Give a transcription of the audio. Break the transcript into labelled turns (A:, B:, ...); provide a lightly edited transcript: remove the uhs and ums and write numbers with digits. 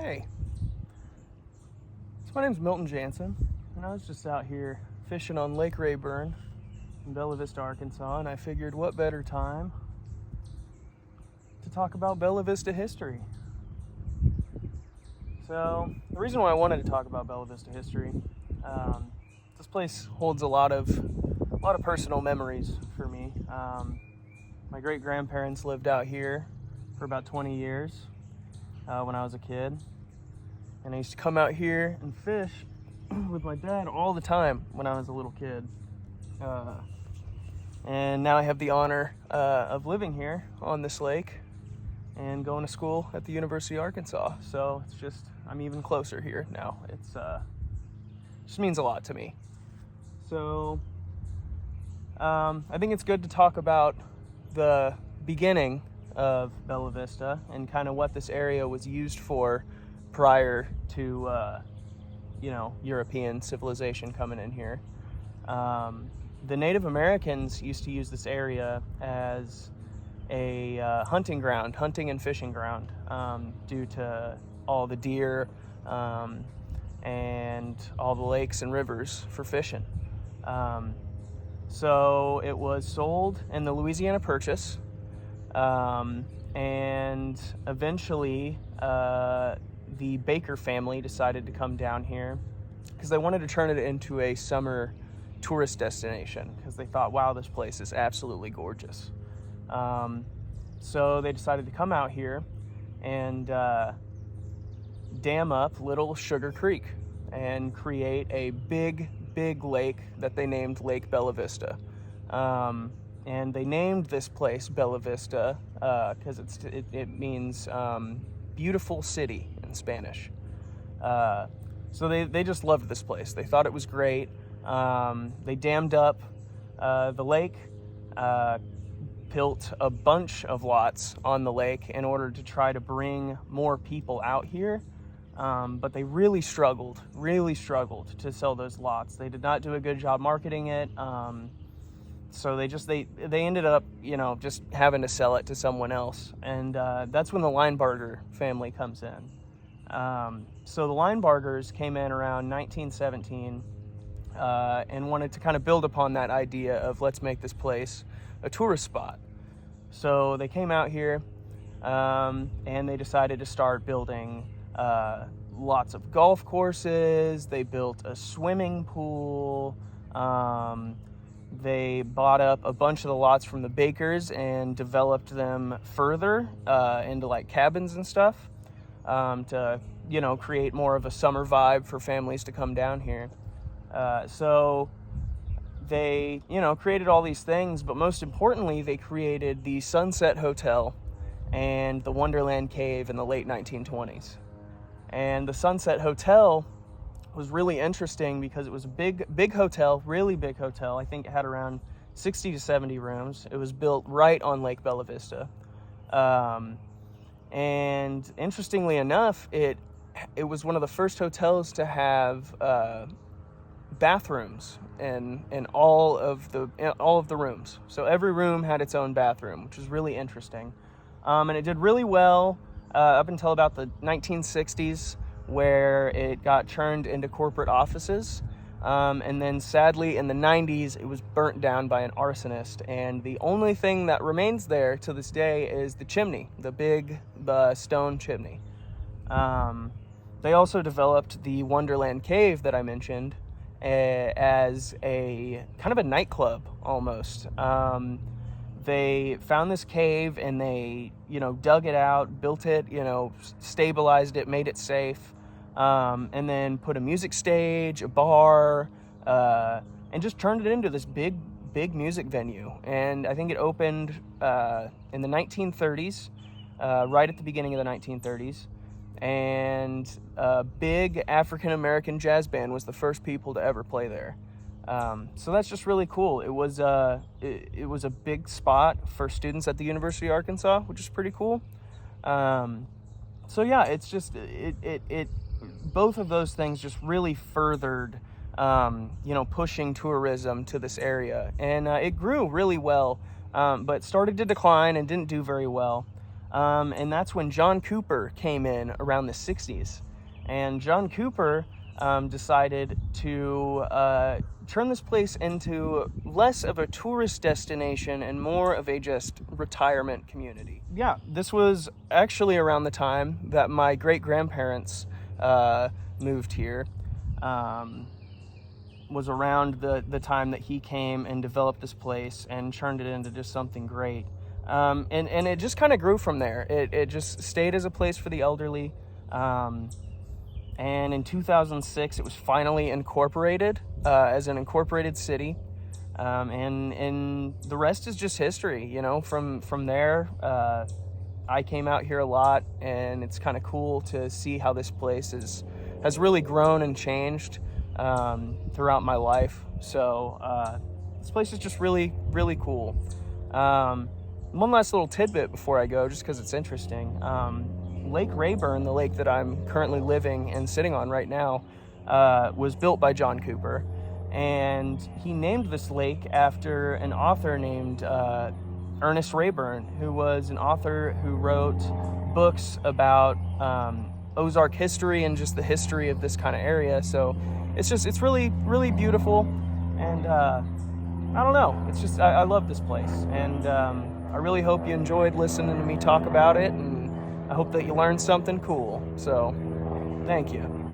A: Hey, so my name's Milton Jansen, and I was just out here fishing on Lake Rayburn in Bella Vista, Arkansas, and I figured what better time to talk about Bella Vista history. So the reason why I wanted to talk about Bella Vista history, this place holds a lot of personal memories for me. My great grandparents lived out here for about 20 years when I was a kid. And I used to come out here and fish with my dad all the time when I was a little kid. And now I have the honor of living here on this lake and going to school at the University of Arkansas. So it's just, I'm even closer here now. It's just means a lot to me. So I think it's good to talk about the beginning of Bella Vista and kind of what this area was used for prior to European civilization coming in here. The Native Americans used to use this area as a hunting and fishing ground, due to all the deer and all the lakes and rivers for fishing. So it was sold in the Louisiana Purchase, and eventually the Baker family decided to come down here because they wanted to turn it into a summer tourist destination because they thought, wow, this place is absolutely gorgeous. So they decided to come out here and dam up Little Sugar Creek and create a big lake that they named Lake Bella Vista. And they named this place Bella Vista because it means beautiful city in Spanish. So they just loved this place. They thought it was great. They dammed up the lake, built a bunch of lots on the lake in order to try to bring more people out here. But they really struggled to sell those lots. They did not do a good job marketing it. So they ended up, just having to sell it to someone else. And that's when the Linebarger family comes in. So the Linebargers came in around 1917 and wanted to kind of build upon that idea of let's make this place a tourist spot. So they came out here and they decided to start building lots of golf courses. They built a swimming pool. They bought up a bunch of the lots from the Bakers and developed them further into like cabins and stuff to, create more of a summer vibe for families to come down here. So they, created all these things, but most importantly, they created the Sunset Hotel and the Wonderland Cave in the late 1920s. And the Sunset Hotel was really interesting because it was a big hotel, really big hotel. I think it had around 60 to 70 rooms. It was built right on Lake Bella Vista. And interestingly enough, it was one of the first hotels to have bathrooms in all of the rooms. So every room had its own bathroom, which was really interesting. And it did really well up until about the 1960s, where it got turned into corporate offices. And then sadly in the 90s, it was burnt down by an arsonist. And the only thing that remains there to this day is the chimney, the big stone chimney. They also developed the Wonderland Cave that I mentioned as a kind of a nightclub almost. They found this cave and they, dug it out, built it, stabilized it, made it safe. And then put a music stage, a bar, and just turned it into this big music venue. And I think it opened in the 1930s, right at the beginning of the 1930s. And a big African-American jazz band was the first people to ever play there. So that's just really cool. It was a big spot for students at the University of Arkansas, which is pretty cool. So yeah, it's just it both of those things just really furthered pushing tourism to this area, and it grew really well, but started to decline and didn't do very well. And that's when John Cooper came in around the 60s. And John Cooper decided to turn this place into less of a tourist destination and more of a just retirement community. Yeah, this was actually around the time that my great-grandparents moved here. Was around the time that he came and developed this place and turned it into just something great. And it just kind of grew from there. It just stayed as a place for the elderly. And in 2006, it was finally incorporated as an incorporated city. And the rest is just history, you know. From there, I came out here a lot, and it's kind of cool to see how this place has really grown and changed throughout my life. So this place is just really, really cool. One last little tidbit before I go, just because it's interesting. Lake Rayburn, the lake that I'm currently living and sitting on right now, was built by John Cooper. And he named this lake after an author named Ernest Rayburn, who was an author who wrote books about Ozark history and just the history of this kind of area. So it's really, really beautiful. And I don't know, it's just, I love this place. And I really hope you enjoyed listening to me talk about it. And I hope that you learned something cool. So, thank you.